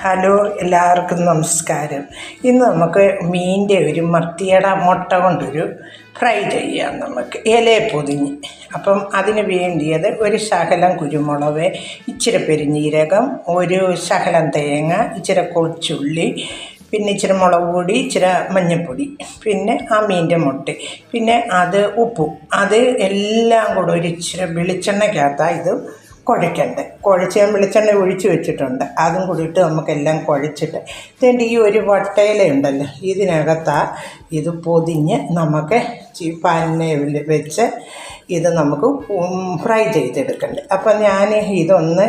Hello, എല്ലാവർക്കും നമസ്കാരം. ഇന്ന് നമുക്ക് മീനിൻ്റെ ഒരു മത്തിയുടെ മുട്ട കൊണ്ടൊരു ഫ്രൈ ചെയ്യാം. നമുക്ക് ഇലയെ പൊതിഞ്ഞ്. അപ്പം അതിന് വേണ്ടിയത് ഒരു ശകലം കുരുമുളക്, ഇച്ചിരി പെരുംജീരകം, ഒരു ശകലം തേങ്ങ, ഇച്ചിരി കൊച്ചുള്ളി, പിന്നെ ഇച്ചിരി മുളക് പൊടി, ഇച്ചിരി മഞ്ഞൾപ്പൊടി, പിന്നെ ആ മീനിൻ്റെ മുട്ട, പിന്നെ അത് ഉപ്പും, അത് എല്ലാം കൂടെ ഒരു ഇച്ചിരി വെളിച്ചെണ്ണയ്ക്കകത്താണ് ഇത് കുഴയ്ക്കണ്ടേ. കുഴച്ച് ഞാൻ വെളിച്ചെണ്ണ ഒഴിച്ച് വെച്ചിട്ടുണ്ട്. അതും കൂടിയിട്ട് നമുക്കെല്ലാം കുഴച്ചിട്ട് ഇതിൻ്റെ ഈ ഒരു വട്ടയില ഉണ്ടല്ലോ, ഇതിനകത്താണ് ഇത് പൊതിഞ്ഞ് നമുക്ക് പാനിൽ വെച്ച് ഇത് നമുക്ക് ഫ്രൈ ചെയ്തെടുക്കണ്ടേ. അപ്പം ഞാൻ ഇതൊന്ന്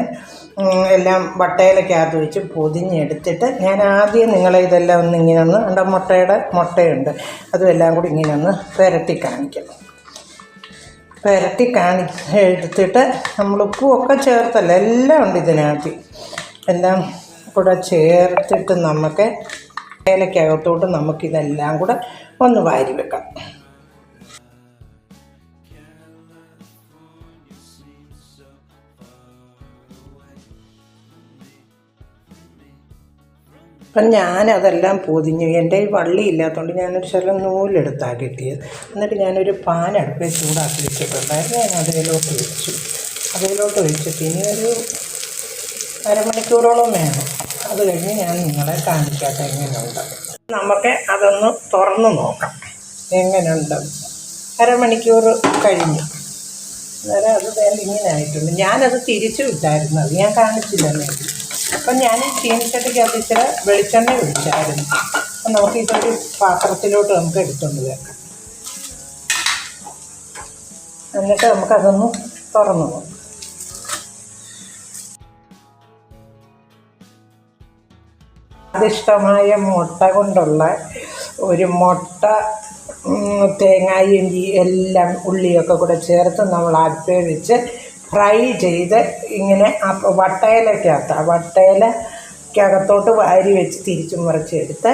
എല്ലാം വട്ടയിലക്കകത്ത് വെച്ച് പൊതിഞ്ഞെടുത്തിട്ട് ഞാൻ ആദ്യം നിങ്ങളെ ഇതെല്ലാം ഒന്ന് ഇങ്ങനെ ഒന്ന് മുട്ടയുണ്ട് അതും എല്ലാം കൂടി ഇങ്ങനെ ഒന്ന് പുരട്ടി കാണിക്കാം. പുരട്ടി എടുത്തിട്ട് നമ്മൾ ഉപ്പുമൊക്കെ ചേർത്തല്ല, എല്ലാം ഉണ്ട് ഇതിനകത്ത്. എല്ലാം കൂടെ ചേർത്തിട്ട് നമുക്ക് ഏലക്കകത്തോട്ട് നമുക്കിതെല്ലാം കൂടെ ഒന്ന് വാരി വെക്കാം. അപ്പം ഞാനതെല്ലാം പൊതിഞ്ഞു. എൻ്റെ ഈ വള്ളി ഇല്ലാത്തതുകൊണ്ട് ഞാനൊരു ശകലം നൂലെടുത്താണ് കിട്ടിയത്. എന്നിട്ട് ഞാനൊരു പാൻ അടുപ്പിൽ ചൂടാക്കി വെച്ചിട്ടുണ്ടായിരുന്നു. ഞാൻ അതിലോട്ട് ഒഴിച്ചിട്ട് ഇനി ഒരു അരമണിക്കൂറോളം വേണം. അത് കഴിഞ്ഞ് ഞാൻ നിങ്ങളെ കാണിക്കാത്ത എങ്ങനെയുണ്ട്. നമുക്ക് അതൊന്ന് തുറന്ന് നോക്കാം എങ്ങനെയുണ്ട്. അരമണിക്കൂർ കഴിഞ്ഞു. അന്നേരം അത് ഇങ്ങനെ ആയിട്ടുണ്ട്. ഞാനത് തിരിച്ചു വിട്ടായിരുന്നു, അത് ഞാൻ കാണിച്ചില്ല നിങ്ങൾക്ക്. അപ്പം ഞാൻ ചീനിച്ചട്ടിക്കകത്ത് ഇച്ചിരി വെളിച്ചെണ്ണ ഒഴിച്ചായിരുന്നു. അപ്പം നമുക്കിതൊരു പാത്രത്തിലോട്ട് നമുക്ക് എടുത്തുകൊണ്ട് വെക്കാം. എന്നിട്ട് നമുക്കതൊന്ന് തുറന്നു നോക്കാം. സ്വാദിഷ്ടമായ മുട്ട കൊണ്ടുള്ള ഒരു മുട്ട, തേങ്ങായും എല്ലാം ഉള്ളിയൊക്കെ കൂടെ ചേർത്ത് നമ്മൾ അടുപ്പിൽ വെച്ച് ഫ്രൈ ചെയ്ത് ഇങ്ങനെ വട്ടയിലക്കകത്തോട്ട് വാരി വെച്ച് തിരിച്ചു മറിച്ചെടുത്ത്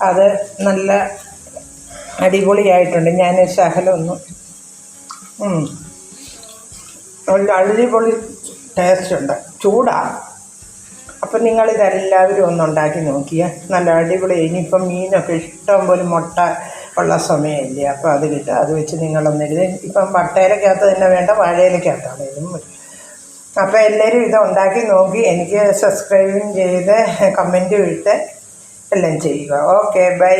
അത് നല്ല അടിപൊളിയായിട്ടുണ്ട്. ഞാൻ ശകലം അടിപൊളി ടേസ്റ്റ് ഉണ്ട്. ചൂടാണ്. അപ്പം നിങ്ങളിതെല്ലാവരും ഒന്നുണ്ടാക്കി നോക്കിയേ, നല്ല അടിപൊളി. ഇനിയിപ്പം മീനൊക്കെ ഇഷ്ടം പോലെ മുട്ട ഉള്ള സമയമില്ലേ, അപ്പോൾ അത് വെച്ച് നിങ്ങളൊന്നെഴുതി. ഇപ്പം വട്ടയിലക്കകത്ത് തന്നെ വേണ്ട, വാഴയിലക്കകത്താണ് ഇതും. അപ്പോൾ എല്ലാവരും ഇത് ഉണ്ടാക്കി നോക്കി എനിക്ക് സബ്സ്ക്രൈബും ചെയ്ത് കമൻറ്റും ഇട്ട് എല്ലാം ചെയ്യുക. Okay, by.